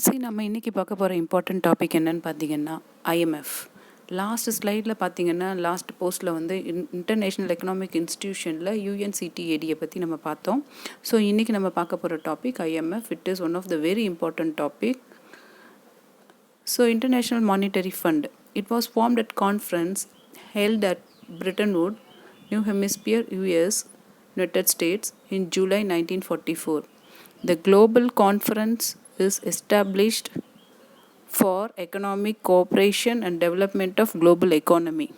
நம்ம இன்றைக்கி பார்க்க போகிற இம்பார்ட்டன்ட் டாபிக் என்னன்னு பார்த்தீங்கன்னா ஐஎம்எஃப். லாஸ்ட் ஸ்லைடில் பார்த்தீங்கன்னா லாஸ்ட் போஸ்ட்டில் வந்து இன்டர்நேஷ்னல் எக்கனாமிக் இன்ஸ்டிடியூஷனில் UNCTAD பற்றி நம்ம பார்த்தோம். ஸோ இன்றைக்கி நம்ம பார்க்க போகிற topic IMF. It is one of the very important topic. So International Monetary Fund, it was formed at conference held at Bretton Woods, New Hampshire, US, United States in July 1944. The global conference is established for economic cooperation and development of global economy.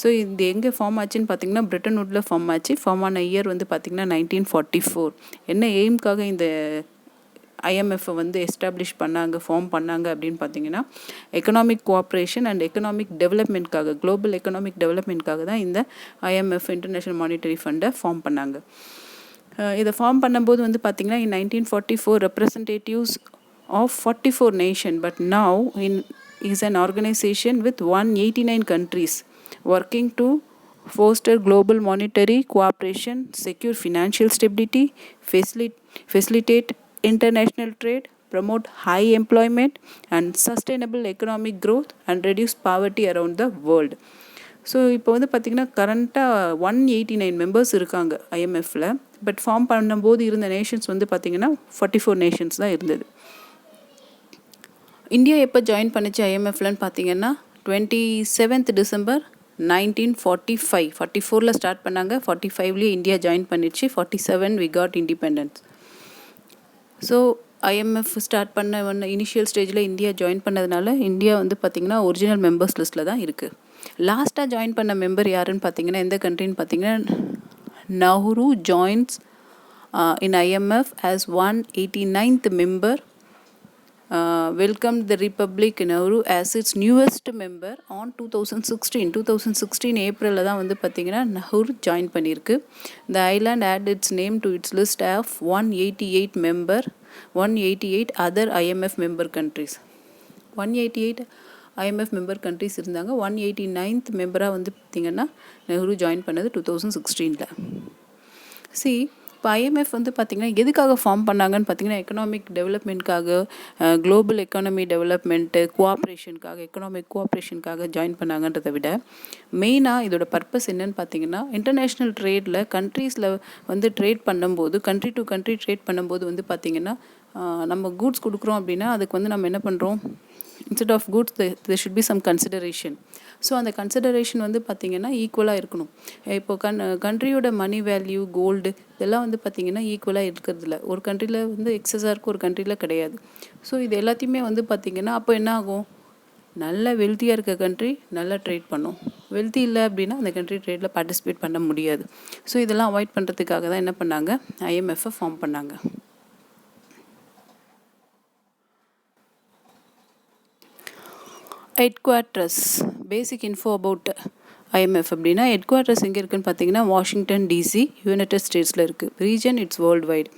So இது எங்கே form ஆச்சுன்னு பார்த்தீங்கன்னா Britain வுட்டில் form ஆச்சு. Form ஆன year வந்து பார்த்திங்கன்னா 1944. என்ன எய்ம்காக இந்த ஐஎம்எஃப்பை வந்து எஸ்டாப்ளிஷ் பண்ணாங்க, ஃபார்ம் பண்ணாங்க அப்படின்னு பார்த்தீங்கன்னா எக்கனாமிக் கோஆப்ரேஷன் அண்ட் எக்கனாமிக் டெவலப்மெண்ட்காக, குளோபல் எக்கனாமிக் டெவலப்மெண்ட்காக தான் இந்த ஐஎம்எஃப் இன்டர்நேஷ்னல் மானிட்டரி ஃபண்டை ஃபார்ம் பண்ணாங்க. இதை ஃபார்ம் பண்ணும்போது வந்து பார்த்திங்கன்னா in 1944 representatives of 44 nations, but now is an organization with 189 countries working to foster global monetary cooperation, secure financial stability, facilitate international trade, promote high employment and sustainable economic growth and reduce poverty around the world. So இப்போ வந்து பார்த்திங்கன்னா கரண்ட்டாக 189 members இருக்காங்க ஐஎம்எஃப்பில். But form பண்ணும்போது இருந்த Nations வந்து பார்த்திங்கன்னா 44 Nations தான் இருந்தது. இந்தியா எப்போ ஜாயின் பண்ணிச்சு ஐஎம்எஃப்லன்னு பார்த்தீங்கன்னா 27th December 1945. 44 ஸ்டார்ட் பண்ணாங்க, 45 இந்தியா ஜாயின் பண்ணிடுச்சு. 47 we got independence. So IMF start பண்ண இனிஷியல் ஸ்டேஜில் இந்தியா ஜாயின் பண்ணதுனால இந்தியா வந்து பார்த்திங்கன்னா ஒரிஜினல் மெம்பர்ஸ் லிஸ்ட்டில் தான் இருக்குது. லாஸ்ட்டாக ஜாயின் பண்ண மெம்பர் யாருன்னு பார்த்தீங்கன்னா எந்த கண்ட்ரின்னு பார்த்தீங்கன்னா Nauru joins in IMF as 189th member. welcomed the Republic Nehru as its newest member on 2016 ஏப்ரலில் தான் வந்து பார்த்திங்கன்னா நஹ்ரு ஜாயின் பண்ணியிருக்கு. The island added its name to its list of 188 other IMF member countries. 188 IMF member countries இருந்தாங்க. 189th மெம்பராக வந்து பார்த்திங்கன்னா Nehru join பண்ணது 2016. இப்போ ஐஎம்எஃப் வந்து பார்த்திங்கன்னா எதுக்காக ஃபார்ம் பண்ணாங்கன்னு பார்த்திங்கன்னா எக்கனாமிக் டெவலப்மெண்ட்காக, குளோபல் எக்கானமி டெவலப்மெண்ட்டு, கோஆப்ரேஷனுக்காக, எக்கனாமிக் கோஆப்ரேஷனுக்காக ஜாயின் பண்ணாங்கன்றதை விட மெயினாக இதோட பர்பஸ் என்னன்னு பார்த்திங்கன்னா இன்டர்நேஷ்னல் ட்ரேடில் கண்ட்ரீஸில் வந்து ட்ரேட் பண்ணும்போது, கண்ட்ரி டு கண்ட்ரி ட்ரேட் பண்ணும்போது வந்து பார்த்திங்கன்னா நம்ம கூட்ஸ் கொடுக்குறோம் அப்படின்னா அதுக்கு வந்து நம்ம என்ன பண்ணுறோம், instead of goods there should be some consideration. So அந்த கன்சிடரேஷன் வந்து பார்த்திங்கன்னா ஈக்குவலாக இருக்கணும். இப்போ கண்ட்ரியோட மணி வேல்யூ, கோல்டு இதெல்லாம் வந்து பார்த்திங்கன்னா ஈக்குவலாக இருக்கிறதில்ல. ஒரு கண்ட்ரியில் வந்து எக்ஸஸாக இருக்கும், ஒரு கண்ட்ரியில் கிடையாது. ஸோ இது எல்லாத்தையுமே வந்து பார்த்திங்கன்னா அப்போ என்ன ஆகும், நல்ல வெல்த்தியாக இருக்க கண்ட்ரி நல்லா ட்ரேட் பண்ணும், வெல்த்தி இல்லை அப்படின்னா அந்த கண்ட்ரி ட்ரேடில் பார்ட்டிசிபேட் பண்ண முடியாது. ஸோ இதெல்லாம் அவாய்ட் பண்ணுறதுக்காக தான் என்ன பண்ணாங்க, ஐஎம்எஃப்பை ஃபார்ம் பண்ணாங்க. ஹெட்குவார்ட்டர்ஸ், பேசிக் இன்ஃபோ அபவுட் ஐஎம்எஃப் அப்படின்னா ஹெட்குவார்ட்டர்ஸ் எங்கே இருக்குதுன்னு பார்த்தீங்கன்னா வாஷிங்டன் டிசி, யுனைடெட் ஸ்டேட்ஸில் இருக்குது. Reason it's worldwide.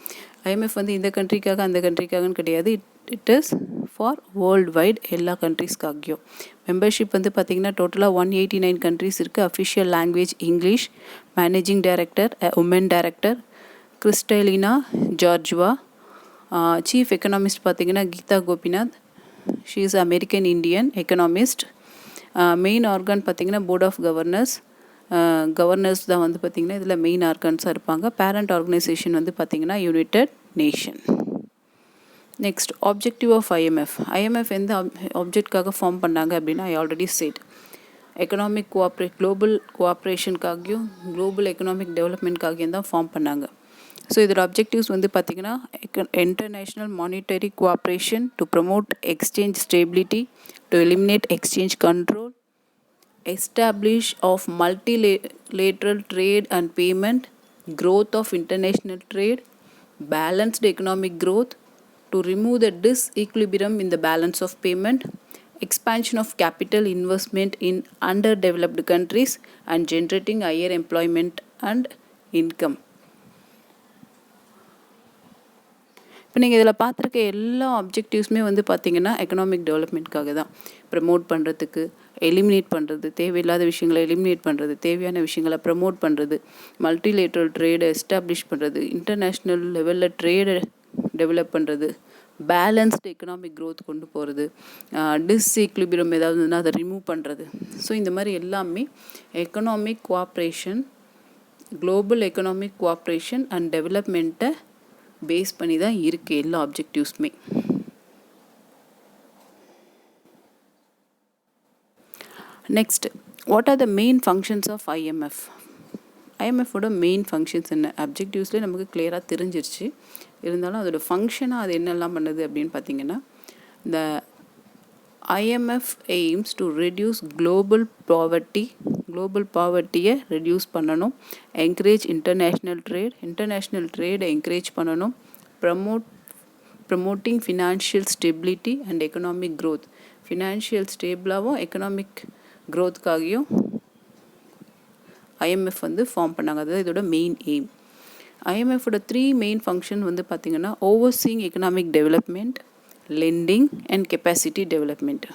IMF வந்து இந்த கண்ட்ரிக்காக அந்த கண்ட்ரிக்காகன்னு கிடையாது, it is for worldwide, எல்லா கண்ட்ரிஸ்க்காகியும். மெம்பர்ஷிப் வந்து பார்த்திங்கன்னா டோட்டலாக 189 கண்ட்ரிஸ் இருக்குது. Official language English. Managing director woman director Kristalina Georgieva. Chief economist பார்த்திங்கன்னா Geeta Gopinath. She is American Indian economist. Main organ பார்த்திங்கன்னா போர்ட் ஆஃப் கவர்னர்ஸ். கவர்னர்ஸ் தான் வந்து பார்த்திங்கன்னா இதில் மெயின் ஆர்கன்ஸாக இருப்பாங்க. பேரண்ட் ஆர்கனைசேஷன் வந்து பார்த்திங்கன்னா United Nation. Next objective of IMF எந்த ஆப்ஜெக்ட்காக ஃபார்ம் பண்ணாங்க அப்படின்னா I already set economic global கோஆப்ரேஷனுக்காகியும் குளோபல் எக்கனாமிக் டெவலப்மெண்ட்காகியும் தான் ஃபார்ம் பண்ணாங்க. ஸோ இதோட அப்ஜெக்டிவ்ஸ் வந்து பார்த்திங்கன்னா international monetary cooperation to promote exchange stability, to eliminate exchange control, establish of multilateral trade and payment, growth of international trade, balanced economic growth, to remove the disequilibrium in the balance of payment, expansion of capital investment in underdeveloped countries and generating higher employment and income. இப்போ நீங்கள் இதில் பார்த்துருக்க எல்லா ஆப்ஜெக்டிவ்ஸுமே வந்து பார்த்திங்கன்னா economic டெவலப்மெண்ட்காக தான். Promote பண்ணுறதுக்கு, எலிமினேட் பண்ணுறது, தேவையில்லாத விஷயங்களை எலிமினேட் பண்ணுறது, தேவையான விஷயங்களை ப்ரமோட் பண்ணுறது, மல்டிலேட்ரல் ட்ரேடை எஸ்டாப்ளிஷ் பண்ணுறது, இன்டர்நேஷ்னல் லெவலில் ட்ரேடை டெவலப் பண்ணுறது, பேலன்ஸ்டு எக்கனாமிக் க்ரோத் கொண்டு போகிறது, டிஸ்இக்லிபிரியம் ஏதாவது இருந்ததுன்னா அதை ரிமூவ் பண்ணுறது. ஸோ இந்த மாதிரி எல்லாமே economic cooperation, global economic cooperation and டெவலப்மெண்ட்டை பேஸ் பண்ணி தான் இருக்குது எல்லா ஆப்ஜெக்டிவ்ஸுமே. Next, what are the main functions of IMF? ஐஎம்எஃபோட மெயின் ஃபங்க்ஷன்ஸ் என்ன? அப்ஜெக்டிவ்ஸ்லேயே நமக்கு கிளியராக தெரிஞ்சிருச்சு. இருந்தாலும் அதோட ஃபங்க்ஷனாக அது என்னெல்லாம் பண்ணுது அப்படின்னு பார்த்தீங்கன்னா, இந்த IMF aims to reduce global பாவர்ட்டியை ரெடியூஸ் பண்ணணும், என்கரேஜ் இன்டர்நேஷ்னல் ட்ரேடை என்கரேஜ் பண்ணணும், promoting financial stability and economic growth, financial ஸ்டேபிளாகவும் எக்கனாமிக் க்ரோத்துக்காகியும் ஐஎம்எஃப் வந்து ஃபார்ம் பண்ணாங்க. அதுதான் இதோட மெயின் எய்ம். ஐஎம்எஃபோட 3 மெயின் ஃபங்க்ஷன் வந்து பார்த்திங்கன்னா, overseeing economic development, lending and capacity development.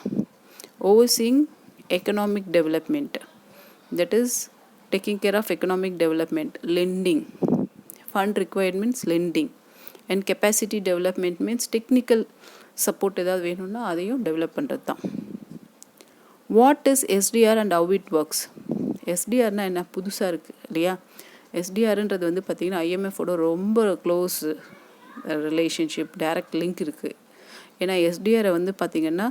Overseeing economic development, that is taking care of economic development, lending, fund requirements, lending, and capacity development means technical support ஏதாவது வேணும்னா அதையும் develop பண்ணுறது தான். What is SDR and how it works? எஸ்டிஆர்னால் என்ன? புதுசாக இருக்குது இல்லையா? எஸ்டிஆர்ன்றது வந்து பார்த்திங்கன்னா ஐஎம்எஃபோட ரொம்ப க்ளோஸ் ரிலேஷன்ஷிப், டைரக்ட் லிங்க் இருக்குது. ஏன்னா எஸ்டிஆரை வந்து பார்த்திங்கன்னா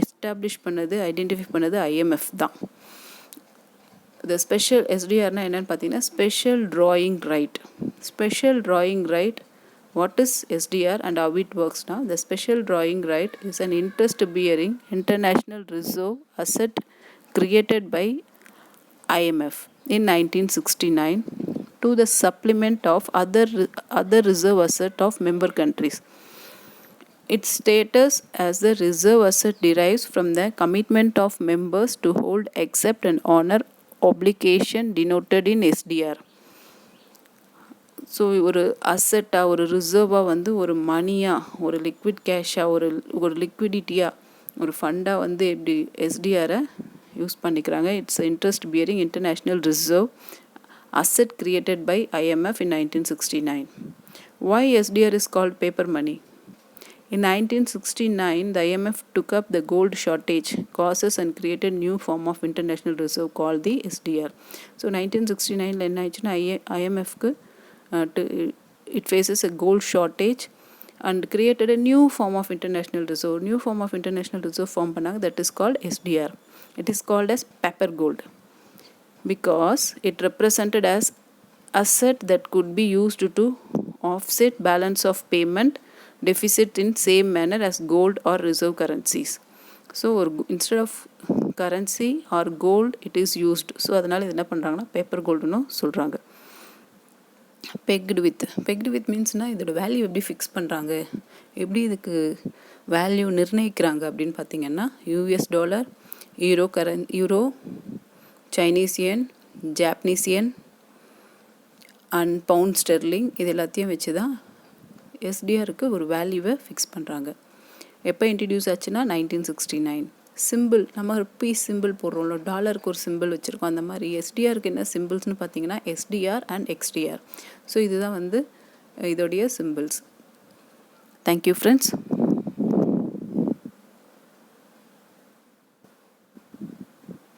எஸ்டாப்ளிஷ் பண்ணது ஐஎம்எஃப் தான். இந்த ஸ்பெஷல் எஸ்டிஆர்னால் என்னென்னு பார்த்தீங்கன்னா, special drawing right. What is SDR and how it ஒர்க்ஸ்னா, the special drawing right is an interest bearing international reserve asset created by IMF in 1969 to the supplement of other reserve asset of member countries. Its status as the reserve asset derives from the commitment of members to hold, accept and honor obligation denoted in SDR. So ஒரு அசட்டாக, ஒரு ரிசர்வாக வந்து ஒரு மணியாக, ஒரு liquid கேஷாக, ஒரு லிக்விடிட்டியாக, ஒரு ஃபண்டாக வந்து எப்படி எஸ்டிஆரை யூஸ் பண்ணிக்கிறாங்க. It's interest bearing international reserve asset created by IMF in 1969. Why SDR is called paper money? In 1969, the IMF took up the gold shortage causes and created new form of international reserve called the SDR. So 1969 என்ன ஆயிடுச்சுன்னா, IMFக்கு it faces a gold shortage and created a new form of international reserve. New form of international reserve form பண்ணாங்க, that is called SDR. It is called as paper gold because it represented as asset that could be used to offset balance of payment deficit in same manner as gold or reserve currencies. So instead of currency or gold it is used. So அதனால இது என்ன பண்ணுறாங்கன்னா paper கோல்டுன்னு சொல்கிறாங்க. Pecked with மீன்ஸ்னால் இதோட value எப்படி fix பண்ணுறாங்க, எப்படி இதுக்கு வேல்யூ நிர்ணயிக்கிறாங்க அப்படின்னு பார்த்தீங்கன்னா, US dollar, euro, Chinese yen, Japanese yen and pound sterling, இது எல்லாத்தையும் வச்சு தான் எஸ்டிஆருக்கு ஒரு வேல்யூவை ஃபிக்ஸ் பண்ணுறாங்க. எப்போ இன்ட்ரடியூஸ் ஆச்சுன்னா 1969. சிம்பிள், நம்ம ஒரு பீஸ் சிம்பிள் போடுறோம்ல, டாலருக்கு ஒரு சிம்பிள் வச்சுருக்கோம், அந்த மாதிரி எஸ்டிஆருக்கு என்ன சிம்பிள்ஸ்னு பார்த்தீங்கன்னா எஸ்டிஆர் அண்ட் எக்ஸ்டிஆர். ஸோ இதுதான் வந்து இதோடைய சிம்பிள்ஸ். Thank you friends.